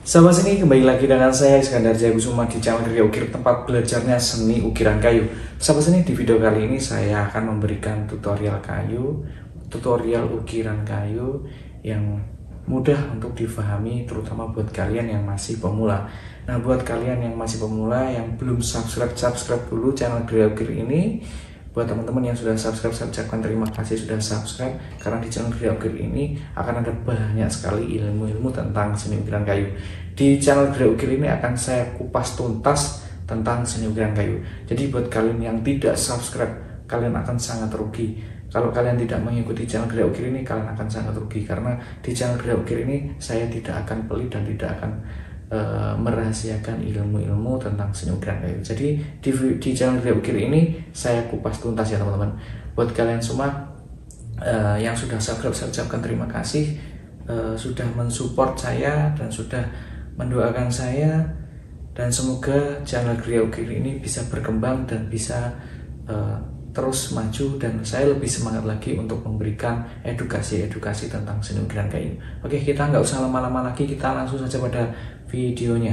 Sahabat seni, kembali lagi dengan saya Iskandar Jayagusuma di channel Gria Ukir, tempat belajarnya seni ukiran kayu. Sahabat seni, di video kali ini saya akan memberikan tutorial ukiran kayu yang mudah untuk difahami, terutama buat kalian yang masih pemula. Nah, buat kalian yang masih pemula yang belum subscribe dulu channel Gria Ukir ini. Buat teman-teman yang sudah subscribe, saya ucapkan terima kasih sudah subscribe, karena di channel Gria Ukir ini akan ada banyak sekali ilmu-ilmu tentang seni ukiran kayu. Di channel Gria Ukir ini akan saya kupas tuntas tentang seni ukiran kayu. Jadi buat kalian yang tidak subscribe, kalian akan sangat rugi. Kalau kalian tidak mengikuti channel Gria Ukir ini, kalian akan sangat rugi, karena di channel Gria Ukir ini saya tidak akan pelit dan tidak akan merahasiakan ilmu-ilmu tentang seni ukiran kayu. Jadi di channel Gria Ukir ini saya kupas tuntas ya teman-teman. Buat kalian semua yang sudah subscribe, saya ucapkan terima kasih sudah mensupport saya dan sudah mendoakan saya, dan semoga channel Gria Ukir ini bisa berkembang dan bisa terus maju, dan saya lebih semangat lagi untuk memberikan edukasi tentang seni ukiran kayu. Oke, kita nggak usah lama-lama lagi, kita langsung saja pada videonya.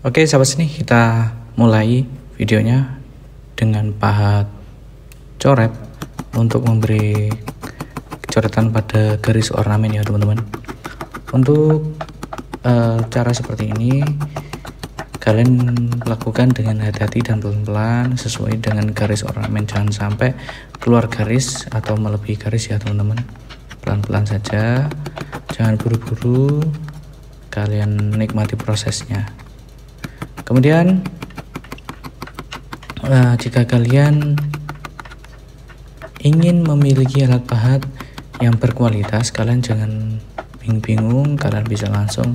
Oke sahabat seni, kita mulai videonya dengan pahat coret untuk memberi coretan pada garis ornamen ya teman-teman. Untuk cara seperti ini kalian lakukan dengan hati-hati dan pelan-pelan sesuai dengan garis ornamen, jangan sampai keluar garis atau melebihi garis ya teman-teman. Pelan-pelan saja, jangan buru-buru, kalian nikmati prosesnya. Kemudian jika kalian ingin memiliki alat pahat yang berkualitas, kalian jangan bingung, kalian bisa langsung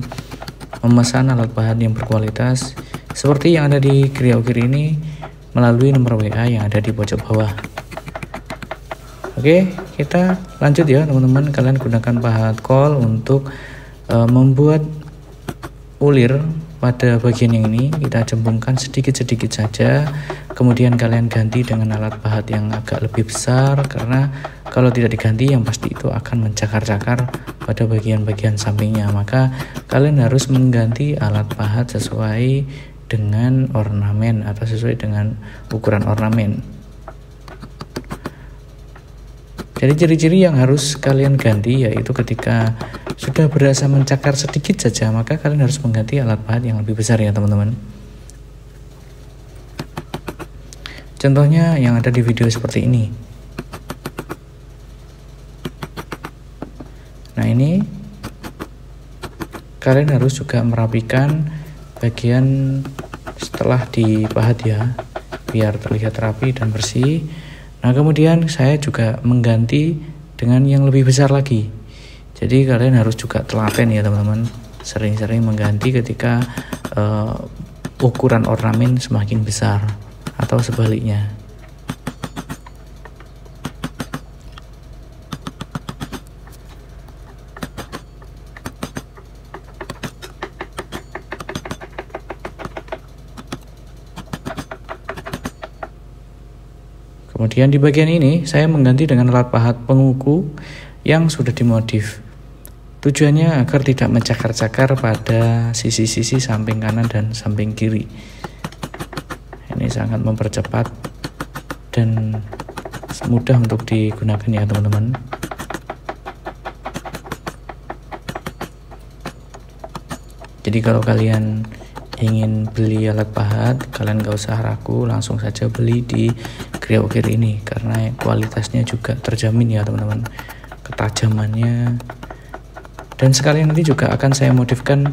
memesan alat pahat yang berkualitas seperti yang ada di Gria Ukir ini melalui nomor WA yang ada di pojok bawah. Oke, kita lanjut ya teman-teman. Kalian gunakan pahat kol untuk membuat ulir pada bagian yang ini. Kita jembungkan sedikit-sedikit saja, kemudian kalian ganti dengan alat pahat yang agak lebih besar, karena kalau tidak diganti yang pasti itu akan mencakar-cakar pada bagian-bagian sampingnya. Maka kalian harus mengganti alat pahat sesuai dengan ornamen atau sesuai dengan ukuran ornamen. Jadi ciri-ciri yang harus kalian ganti yaitu ketika sudah berasa mencakar sedikit saja, maka kalian harus mengganti alat pahat yang lebih besar ya teman-teman. Contohnya yang ada di video seperti ini. Nah, ini kalian harus juga merapikan bagian setelah dipahat ya, biar terlihat rapi dan bersih. Nah, kemudian saya juga mengganti dengan yang lebih besar lagi. Jadi kalian harus juga telaten ya teman-teman, sering-sering mengganti ketika ukuran ornamen semakin besar atau sebaliknya. Kemudian di bagian ini saya mengganti dengan alat pahat penguku yang sudah dimodif. Tujuannya agar tidak mencakar-cakar pada sisi-sisi samping kanan dan samping kiri. Ini sangat mempercepat dan mudah untuk digunakan ya teman-teman. Jadi kalau kalian ingin beli alat pahat, kalian gak usah ragu, langsung saja beli di Gria Ukir ini, karena kualitasnya juga terjamin ya teman-teman, ketajamannya. Dan sekalian nanti juga akan saya modifkan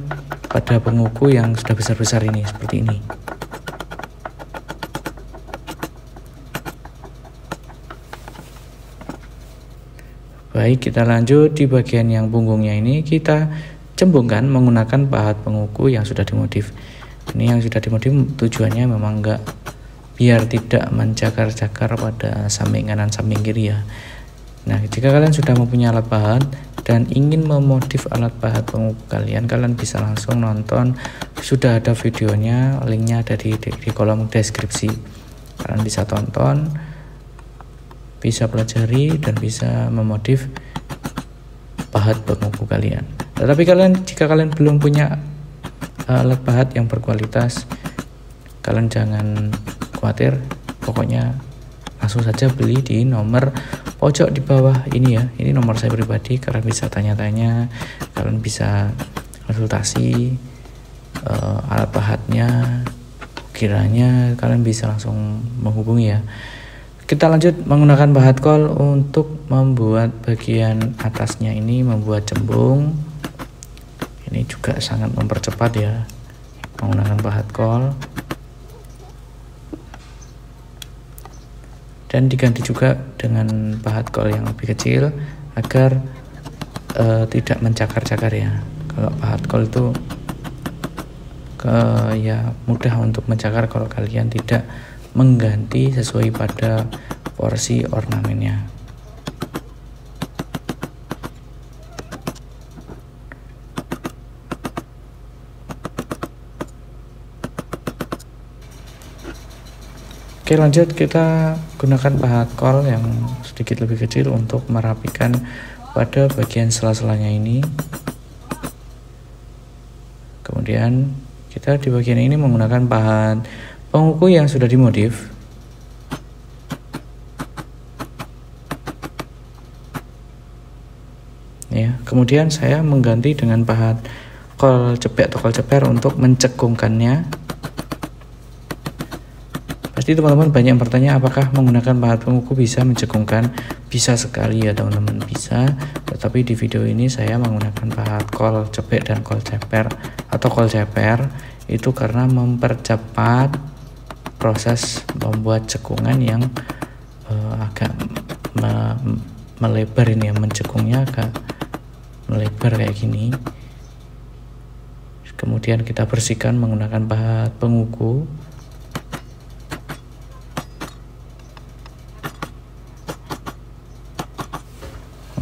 pada penguku yang sudah besar-besar ini, seperti ini. Baik, kita lanjut di bagian yang punggungnya ini, kita cembungkan menggunakan pahat penguku yang sudah dimodif. Ini yang sudah dimodif tujuannya memang enggak biar tidak mencakar-cakar pada samping kanan samping kiri ya. Nah, jika kalian sudah mempunyai alat pahat dan ingin memodif alat pahat penguku kalian bisa langsung nonton, sudah ada videonya, linknya ada di kolom deskripsi. Kalian bisa tonton bisa pelajari dan bisa memodif pahat penguku kalian. Tetapi jika kalian belum punya alat pahat yang berkualitas, kalian jangan khawatir, pokoknya langsung saja beli di nomor pojok di bawah ini ya. Ini nomor saya pribadi, kalian bisa tanya-tanya, kalian bisa konsultasi alat pahatnya, kiranya kalian bisa langsung menghubungi ya. Kita lanjut menggunakan pahat kol untuk membuat bagian atasnya ini, membuat cembung. Ini juga sangat mempercepat ya menggunakan pahat kol. Dan diganti juga dengan pahat kol yang lebih kecil agar tidak mencakar-cakar ya. Kalau pahat kol itu ya mudah untuk mencakar kalau kalian tidak mengganti sesuai pada porsi ornamennya. Oke, lanjut kita gunakan pahat kol yang sedikit lebih kecil untuk merapikan pada bagian sela-selanya ini. Kemudian kita di bagian ini menggunakan pahat penguku yang sudah dimodif. Ya, kemudian saya mengganti dengan pahat kol cepek atau kol ceper untuk mencekungkannya. Pasti teman-teman banyak yang bertanya apakah menggunakan pahat penguku bisa mencekungkan. Bisa sekali ya teman-teman, bisa. Tetapi di video ini saya menggunakan pahat kol cepek dan kol ceper atau kol ceper itu karena mempercepat proses membuat cekungan yang agak melebar ini ya, mencekungnya agak melebar kayak gini. Kemudian kita bersihkan menggunakan pahat penguku.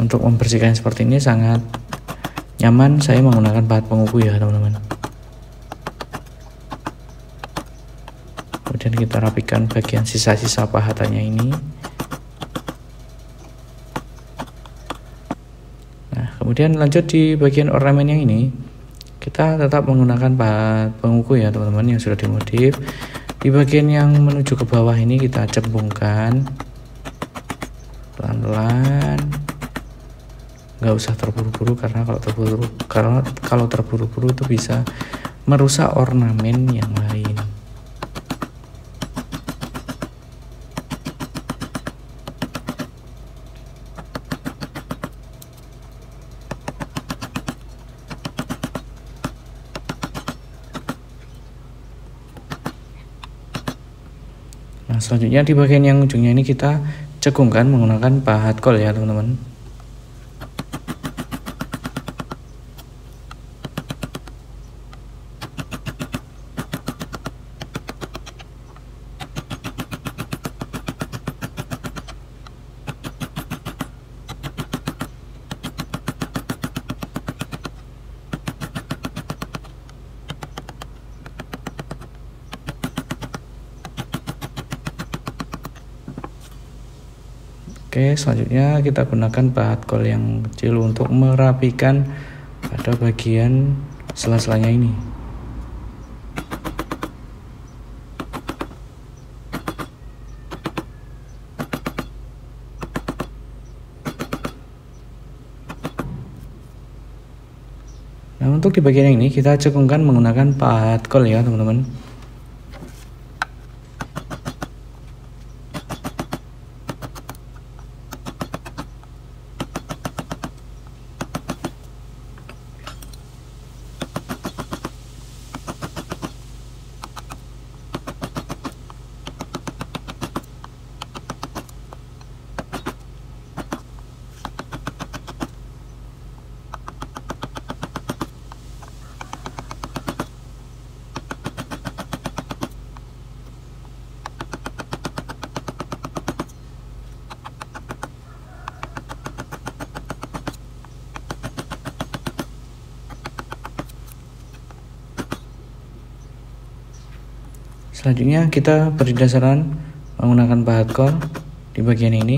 Untuk membersihkan seperti ini sangat nyaman, saya menggunakan pahat penguku ya teman-teman. Kemudian kita rapikan bagian sisa-sisa pahatannya ini. Nah, kemudian lanjut di bagian ornamen yang ini, kita tetap menggunakan pahat penguku ya teman-teman yang sudah dimodif. Di bagian yang menuju ke bawah ini kita cembungkan pelan-pelan. Nggak usah terburu-buru karena kalau terburu-buru itu bisa merusak ornamen yang lain. Nah, selanjutnya di bagian yang ujungnya ini kita cekungkan menggunakan pahat kol ya teman-teman. Oke, selanjutnya kita gunakan pahat kol yang kecil untuk merapikan pada bagian sela-selanya ini. Nah, untuk di bagian ini kita cekungkan menggunakan pahat kol ya teman-teman. Selanjutnya kita beri dasaran menggunakan pahat kol di bagian ini.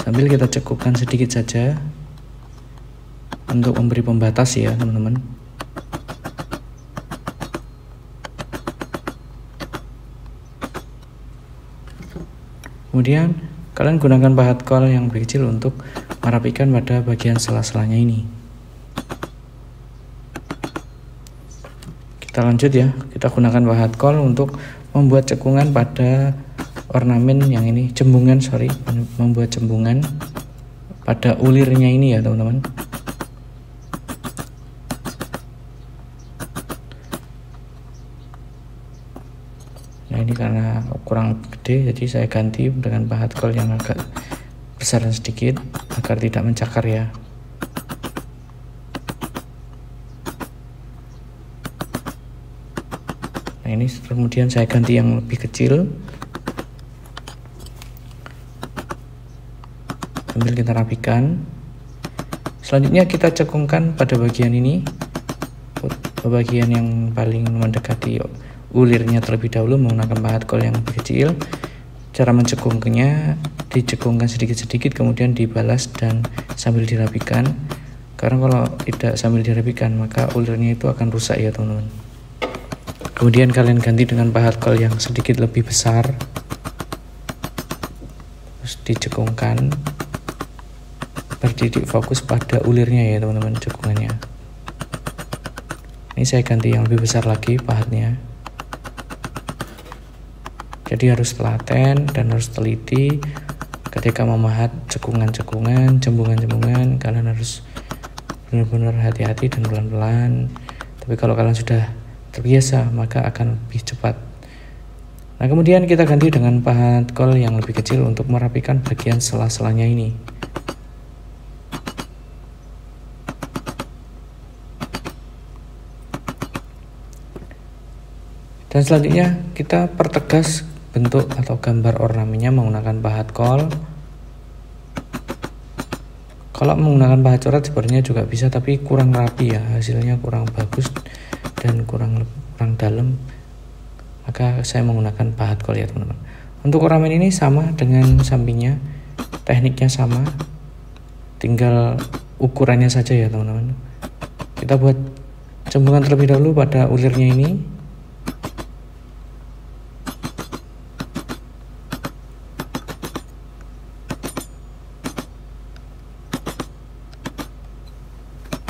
sambil kita cekukkan sedikit saja untuk memberi pembatas ya teman-teman. Kemudian kalian gunakan pahat kol yang lebih kecil untuk merapikan pada bagian sela-selanya ini. Kita lanjut ya, kita gunakan pahat kol untuk membuat cekungan pada ornamen yang ini, membuat cembungan pada ulirnya ini ya teman-teman. Nah ini karena kurang gede, jadi saya ganti dengan pahat kol yang agak besar sedikit agar tidak mencakar ya. Nah ini kemudian saya ganti yang lebih kecil sambil kita rapikan. Selanjutnya kita cekungkan pada bagian ini, bagian yang paling mendekati ulirnya terlebih dahulu menggunakan pahat kol yang lebih kecil. Cara mencekungnya, dicekungkan sedikit-sedikit kemudian dibalas dan sambil dirapikan. Karena kalau tidak sambil dirapikan maka ulirnya itu akan rusak ya teman-teman. Kemudian kalian ganti dengan pahat kol yang sedikit lebih besar, terus dicekungkan, bertitik fokus pada ulirnya ya teman-teman cekungannya. Ini saya ganti yang lebih besar lagi pahatnya. Jadi harus telaten dan harus teliti ketika memahat cekungan-cekungan, cembungan-cembungan. Kalian harus benar-benar hati-hati dan pelan-pelan. Tapi kalau kalian sudah terbiasa maka akan lebih cepat. Nah kemudian kita ganti dengan pahat kol yang lebih kecil untuk merapikan bagian sela-selanya ini. Dan selanjutnya kita pertegas bentuk atau gambar ornamennya menggunakan pahat kol. Kalau menggunakan pahat coret sebenarnya juga bisa, tapi kurang rapi ya, hasilnya kurang bagus dan kurang dalam. Maka saya menggunakan pahat kol ya teman-teman. Untuk ornamen ini sama dengan sampingnya, tekniknya sama, tinggal ukurannya saja ya teman-teman. Kita buat cembungan terlebih dahulu pada ulirnya ini.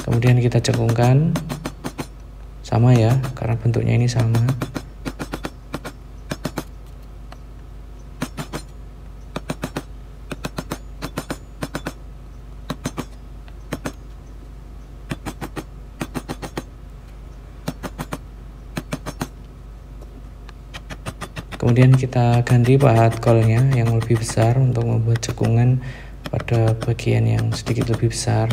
Kemudian kita cekungkan, sama ya, karena bentuknya ini sama. Kemudian kita ganti pahat kolnya yang lebih besar untuk membuat cekungan pada bagian yang sedikit lebih besar.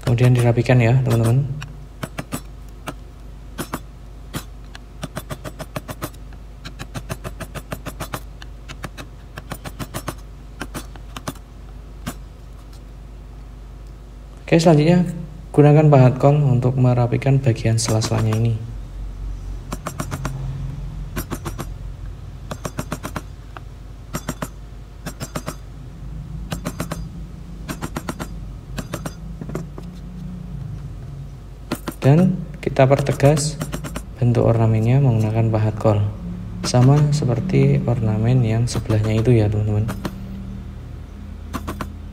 Kemudian dirapikan ya teman-teman. Oke, selanjutnya gunakan pahat kol untuk merapikan bagian sela-selanya ini. Dan kita pertegas bentuk ornamennya menggunakan pahat kol, sama seperti ornamen yang sebelahnya itu ya teman-teman.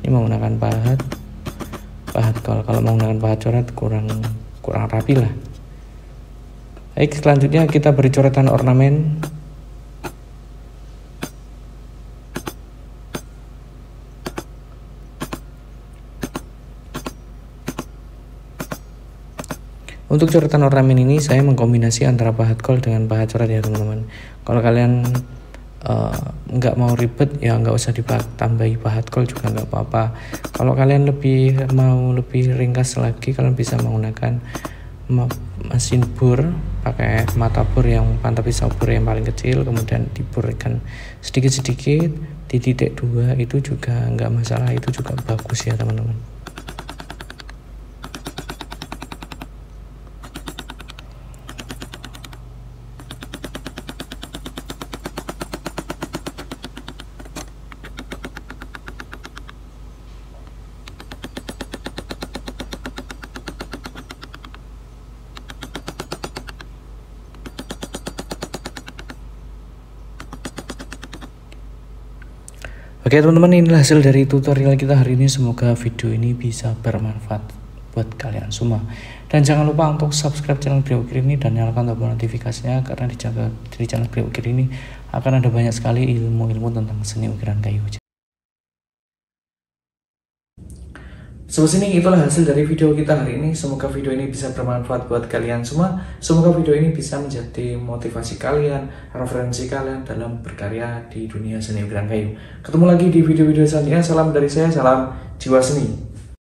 Ini menggunakan pahat kol. Kalau menggunakan pahat coret kurang rapi lah. Baik, selanjutnya kita beri coretan ornamen. Untuk coretan ornamen ini saya mengkombinasi antara pahat kol dengan pahat coret ya teman-teman. Kalau kalian nggak mau ribet ya nggak usah ditambahi bahat kol juga nggak apa-apa. Kalau kalian mau lebih ringkas lagi, kalian bisa menggunakan mesin bor, pakai mata bor yang pantat pisau bor yang paling kecil, kemudian diborkan sedikit-sedikit di titik 2, itu juga nggak masalah, itu juga bagus ya teman-teman. Oke teman-teman, inilah hasil dari tutorial kita hari ini. Semoga video ini bisa bermanfaat buat kalian semua. Dan jangan lupa untuk subscribe channel Brio Ukir ini dan nyalakan tombol notifikasinya, karena di channel Brio Ukir ini akan ada banyak sekali ilmu-ilmu tentang seni ukiran kayu. Sobat sini, itulah hasil dari video kita hari ini. Semoga video ini bisa bermanfaat buat kalian semua. Semoga video ini bisa menjadi motivasi kalian, referensi kalian dalam berkarya di dunia seni ukiran kayu. Ketemu lagi di video-video selanjutnya. Salam dari saya, salam jiwa seni.